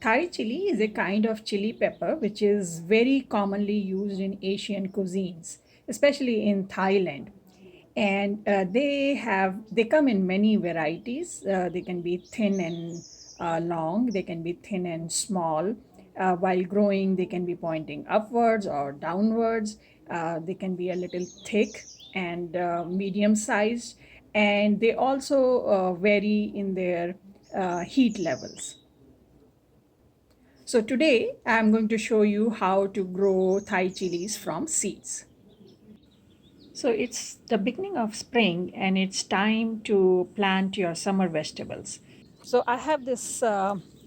Thai chili is a kind of chili pepper which is very commonly used in Asian cuisines, especially in Thailand. And they come in many varieties. They can be thin and long. They can be thin and small. While growing, they can be pointing upwards or downwards. They can be a little thick and medium sized, and they also vary in their heat levels. So today I'm going to show you how to grow Thai chilies from seeds. So it's the beginning of spring and it's time to plant your summer vegetables. So I have this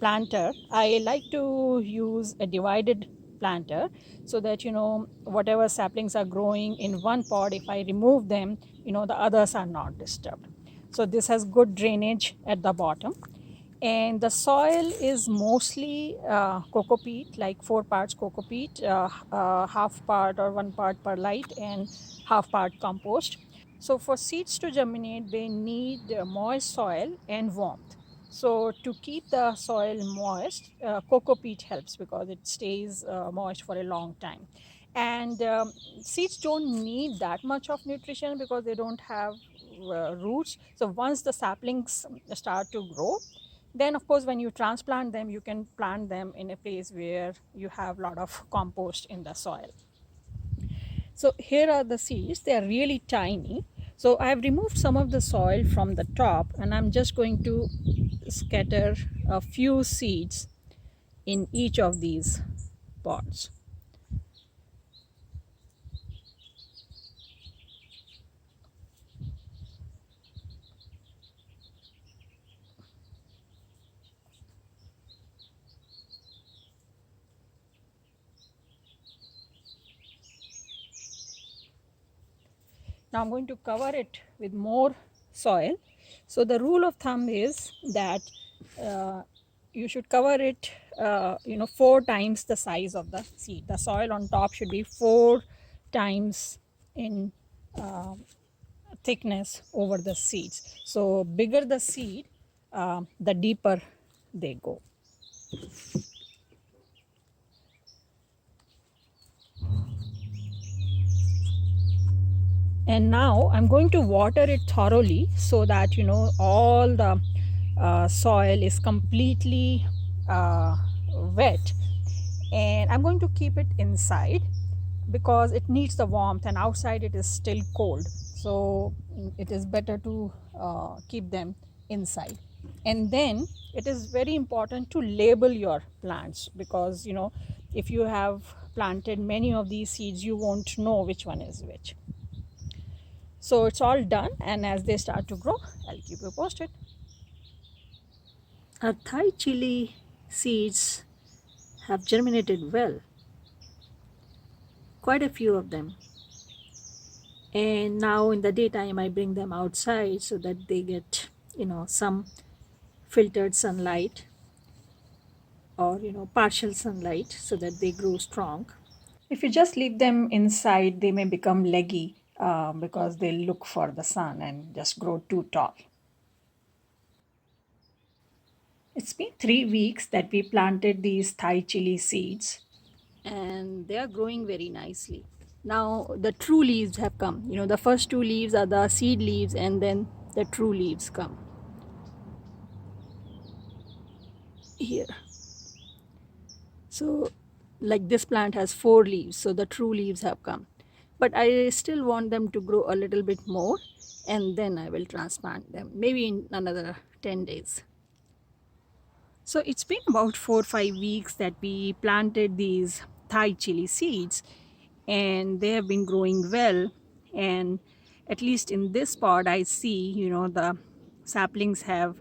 planter. I like to use a divided planter so that whatever saplings are growing in one pot, if I remove them, the others are not disturbed. So this has good drainage at the bottom, and the soil is mostly coco peat, like 4 parts coco peat, half part or 1 part perlite, and half part compost. So for seeds to germinate, they need moist soil and warmth. So to keep the soil moist, coco peat helps because it stays moist for a long time. And seeds don't need that much of nutrition because they don't have roots. So once the saplings start to grow, then of course when you transplant them, you can plant them in a place where you have a lot of compost in the soil. So here are the seeds. They are really tiny. So I have removed some of the soil from the top, and I'm just going to scatter a few seeds in each of these pots. Now I'm going to cover it with more soil. So the rule of thumb is that you should cover it 4 times the size of the seed. The soil on top should be 4 times in uh, thickness over the seeds. So bigger the seed, the deeper they go. And now I'm going to water it thoroughly so that all the soil is completely wet, and I'm going to keep it inside because it needs the warmth, and outside it is still cold. So it is better to keep them inside. And then it is very important to label your plants because if you have planted many of these seeds, you won't know which one is which. So it's all done, and as they start to grow, I'll keep you posted. Our Thai chili seeds have germinated well, quite a few of them. And now in the daytime, I bring them outside so that they get, some filtered sunlight or, partial sunlight so that they grow strong. If you just leave them inside, they may become leggy because they look for the sun and just grow too tall. It's been 3 weeks that we planted these Thai chili seeds, and they are growing very nicely. Now the true leaves have come. The first 2 leaves are the seed leaves, and then the true leaves come here. So like this plant has 4 leaves, so the true leaves have come. But I still want them to grow a little bit more, and then I will transplant them, maybe in another 10 days. So it's been about 4 or 5 weeks that we planted these Thai chili seeds, and they have been growing well. And at least in this pod, I see, the saplings have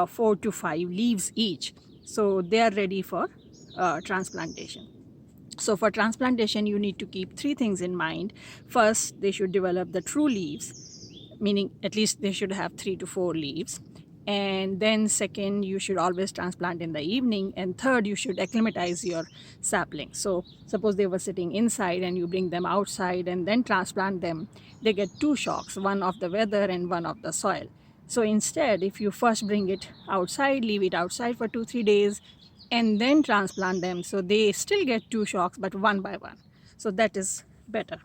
4 to 5 leaves each. So they are ready for transplantation. So for transplantation, you need to keep 3 things in mind. First, they should develop the true leaves, meaning at least they should have 3 to 4 leaves. And then second, you should always transplant in the evening. And third, you should acclimatize your saplings. So suppose they were sitting inside and you bring them outside and then transplant them, they get 2 shocks, one of the weather and one of the soil. So instead, if you first bring it outside, leave it outside for 2 3 days, and then transplant them. So they still get two shocks, but one by one. So that is better.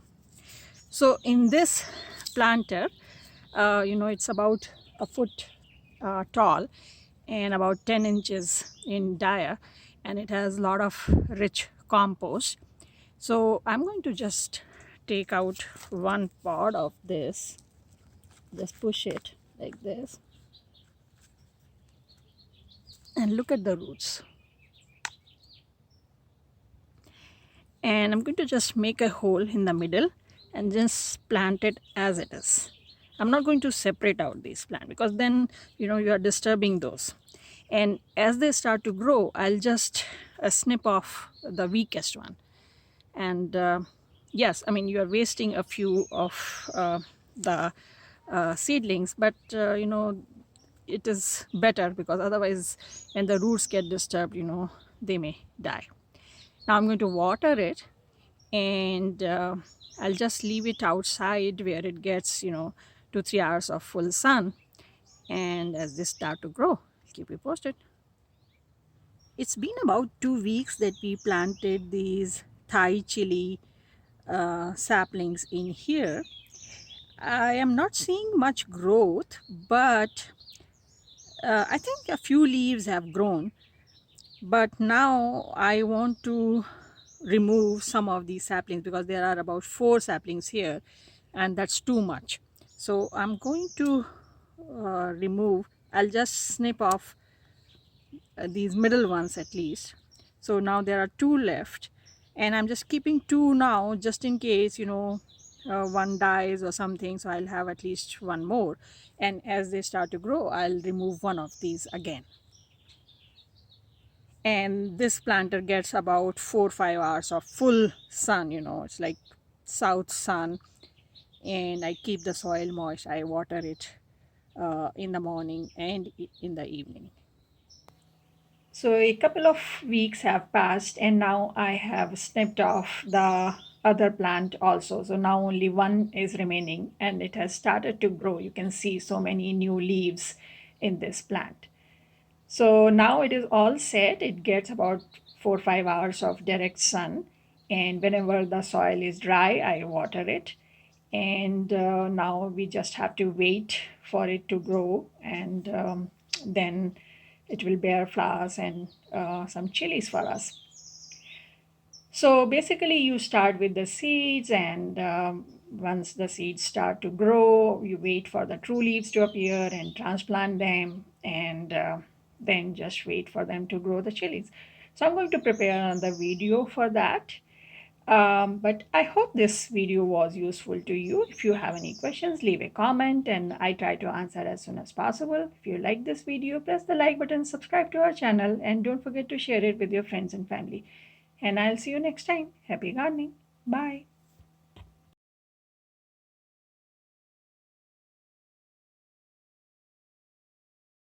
So in this planter, it's about a foot tall and about 10 inches in dia, and it has a lot of rich compost. So I'm going to just take out one pod of this, just push it like this, and look at the roots. And I'm going to just make a hole in the middle and just plant it as it is. I'm not going to separate out these plants because then you are disturbing those. And as they start to grow, I'll just snip off the weakest one. And yes, I mean, you are wasting a few of the seedlings, but it is better because otherwise when the roots get disturbed, they may die. Now I'm going to water it, and I'll just leave it outside where it gets 2-3 hours of full sun, and as they start to grow, I'll keep you posted. It's been about 2 weeks that we planted these Thai chili saplings in here. I am not seeing much growth, but I think a few leaves have grown. But now I want to remove some of these saplings because there are about 4 saplings here, and that's too much. So I'm going to I'll just snip off these middle ones at least. So now there are 2 left, and I'm just keeping 2 now just in case one dies or something, so I'll have at least one more, and as they start to grow I'll remove one of these again. And this planter gets about 4-5 hours of full sun. It's like south sun, and I keep the soil moist. I water it in the morning and in the evening. So a couple of weeks have passed, and now I have snipped off the other plant also. So now only one is remaining, and it has started to grow. You can see so many new leaves in this plant. So now it is all set. It gets about 4-5 hours of direct sun, and whenever the soil is dry, I water it. And now we just have to wait for it to grow, and then it will bear flowers and some chilies for us. So basically, you start with the seeds, and once the seeds start to grow, you wait for the true leaves to appear and transplant them, and then just wait for them to grow the chilies. So I'm going to prepare another video for that. But I hope this video was useful to you. If you have any questions, leave a comment and I try to answer as soon as possible. If you like this video, press the like button, subscribe to our channel, and don't forget to share it with your friends and family. And I'll see you next time. Happy gardening. Bye.